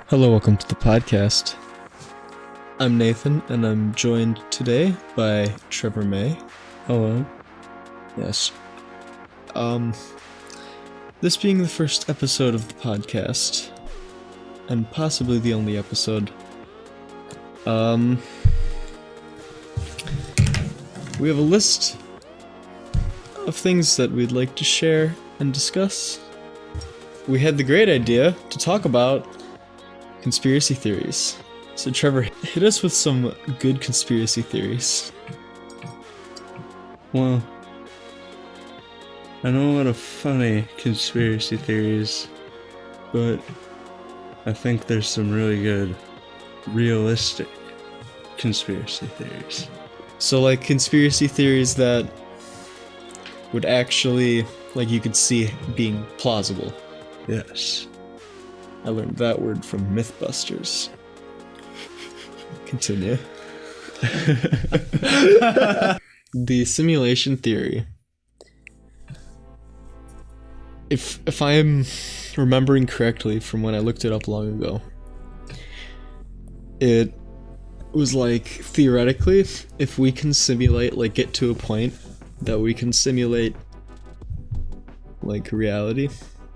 Hello, welcome to the podcast. I'm Nathan, and I'm joined today by Trevor May. Hello. Yes. This being the first episode of the podcast, and possibly the only episode, we have a list of things that we'd like to share and discuss. We had the great idea to talk about conspiracy theories. So Trevor, hit us with some good conspiracy theories. Well, I know a lot of funny conspiracy theories, but I think there's some really good, realistic conspiracy theories. So like conspiracy theories that would actually, like you could see being plausible. Yes. I learned that word from Mythbusters. Continue. The simulation theory. If I'm remembering correctly from when I looked it up long ago, it was like theoretically if we can simulate, like get to a point that we can simulate like reality,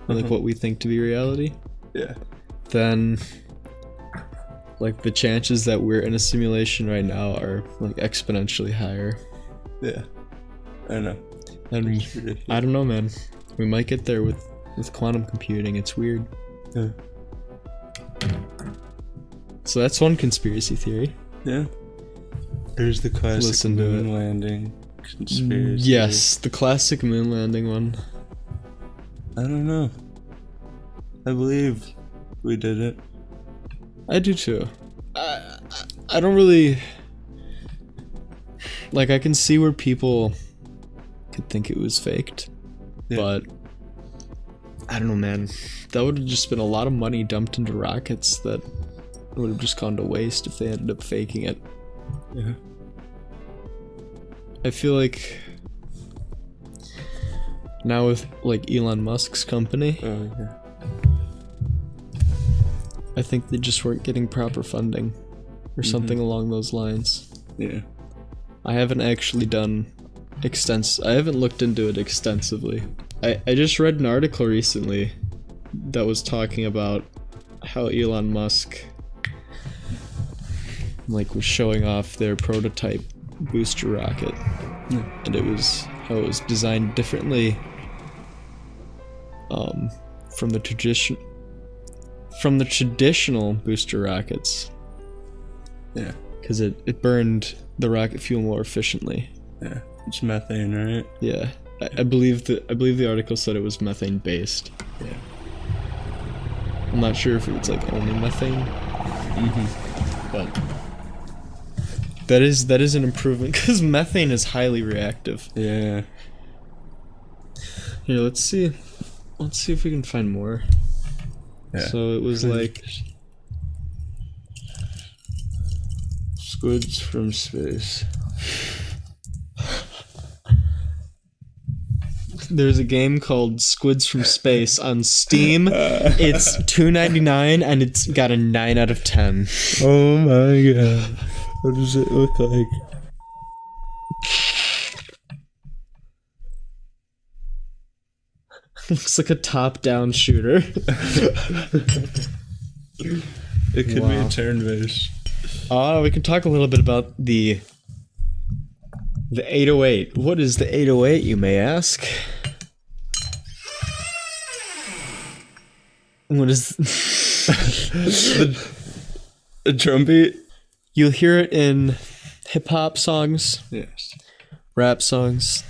like what we think to be reality, Yeah. then like the chances that we're in a simulation right now are like exponentially higher. Yeah. I know. And It's ridiculous. I don't know, man. We might get there with quantum computing. It's weird. Yeah. So that's one conspiracy theory. Yeah. There's the classic Listen to moon landing conspiracy. Yes, the classic moon landing one. I don't know. I believe we did it. I do too. I don't really like. I can see where people could think it was faked, Yeah. but I don't know, man. That would have just been a lot of money dumped into rockets that would have just gone to waste if they ended up faking it. Yeah. I feel like now with like Elon Musk's company, Oh, yeah. I think they just weren't getting proper funding or something along those lines. Yeah. I haven't actually done I haven't looked into it extensively. I just read an article recently that was talking about how Elon Musk like was showing off their prototype booster rocket. Yeah. And it was how it was designed differently from the traditional booster rockets, Yeah. because it burned the rocket fuel more efficiently. Yeah. It's methane, right? Yeah, I believe the article said it was methane based. Yeah. I'm not sure if it was like only methane, but that is an improvement because methane is highly reactive. Yeah. Here, let's see if we can find more. Yeah. So it was like Squids from space. there's a game called Squids from Space on Steam. It's $2.99 and it's got a 9 out of 10. Oh my god. What does it look like? Looks like a top-down shooter. It could be Wow. a turn-based. We can talk a little bit about the 808. What is the 808, you may ask? What is A drum beat? You'll hear it in hip-hop songs, Yes. rap songs.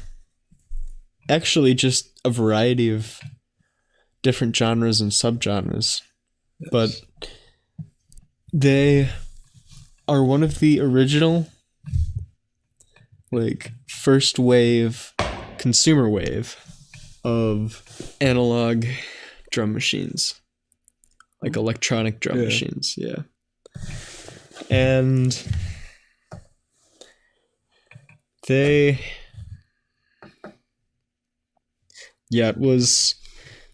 Actually, just a variety of different genres and subgenres. But they are one of the original, like, first wave, consumer wave of analog drum machines. Like electronic drum machines, yeah. And they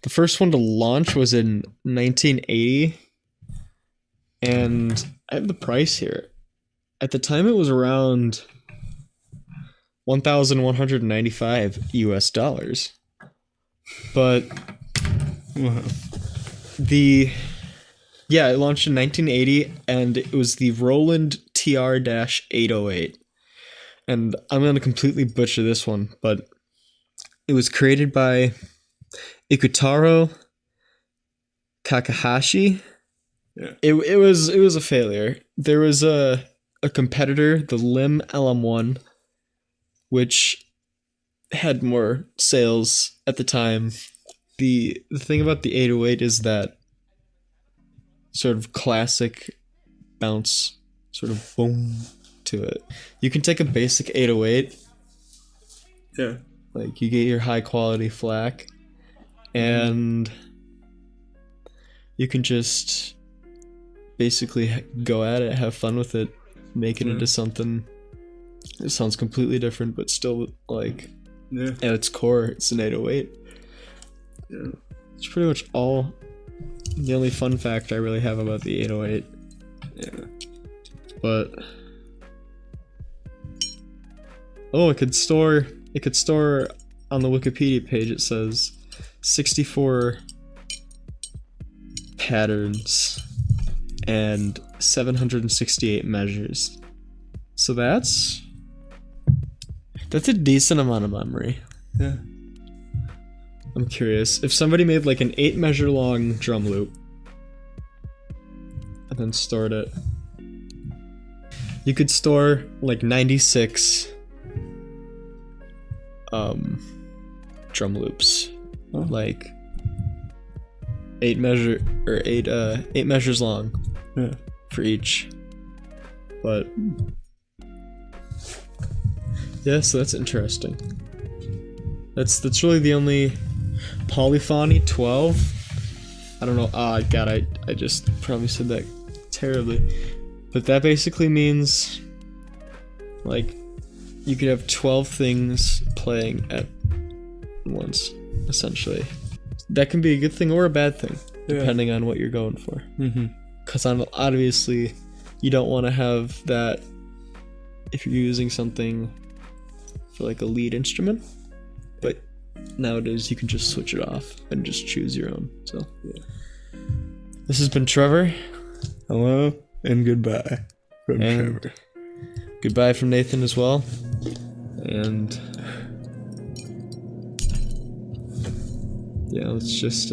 The first one to launch was in 1980, and I have the price here. At the time, it was around 1,195 US dollars. But Wow. it launched in 1980, and it was the Roland TR-808. And I'm going to completely butcher this one, but it was created by Ikutaro Takahashi. Yeah. It was a failure. There was a competitor, the Lim LM1, which had more sales at the time. The thing about the 808 is that sort of classic bounce, sort of boom to it. You can take a basic 808, Yeah. like you get your high quality FLAC, and you can just basically go at it, have fun with it, make it into something. It sounds completely different, but still like Yeah. at its core, it's an 808. Yeah. It's pretty much all the only fun fact I really have about the 808. Yeah. But it could store on the Wikipedia page, it says 64 patterns and 768 measures. So that's a decent amount of memory. Yeah. I'm curious if somebody made like an 8 measure long drum loop and then stored it. You could store like 96 drum loops, like 8 measures long, Yeah. for each. But yeah, so that's interesting. That's really the only polyphony 12. I don't know. God, I just probably said that terribly. But that basically means like you could have 12 things playing at once, essentially. That can be a good thing or a bad thing, depending on what you're going for. Mm-hmm. Because obviously, you don't want to have that if you're using something for like a lead instrument. But nowadays, you can just switch it off and just choose your own. So, yeah. This has been Trevor. Hello and goodbye from And Trevor. goodbye from Nathan as well. And yeah, let's just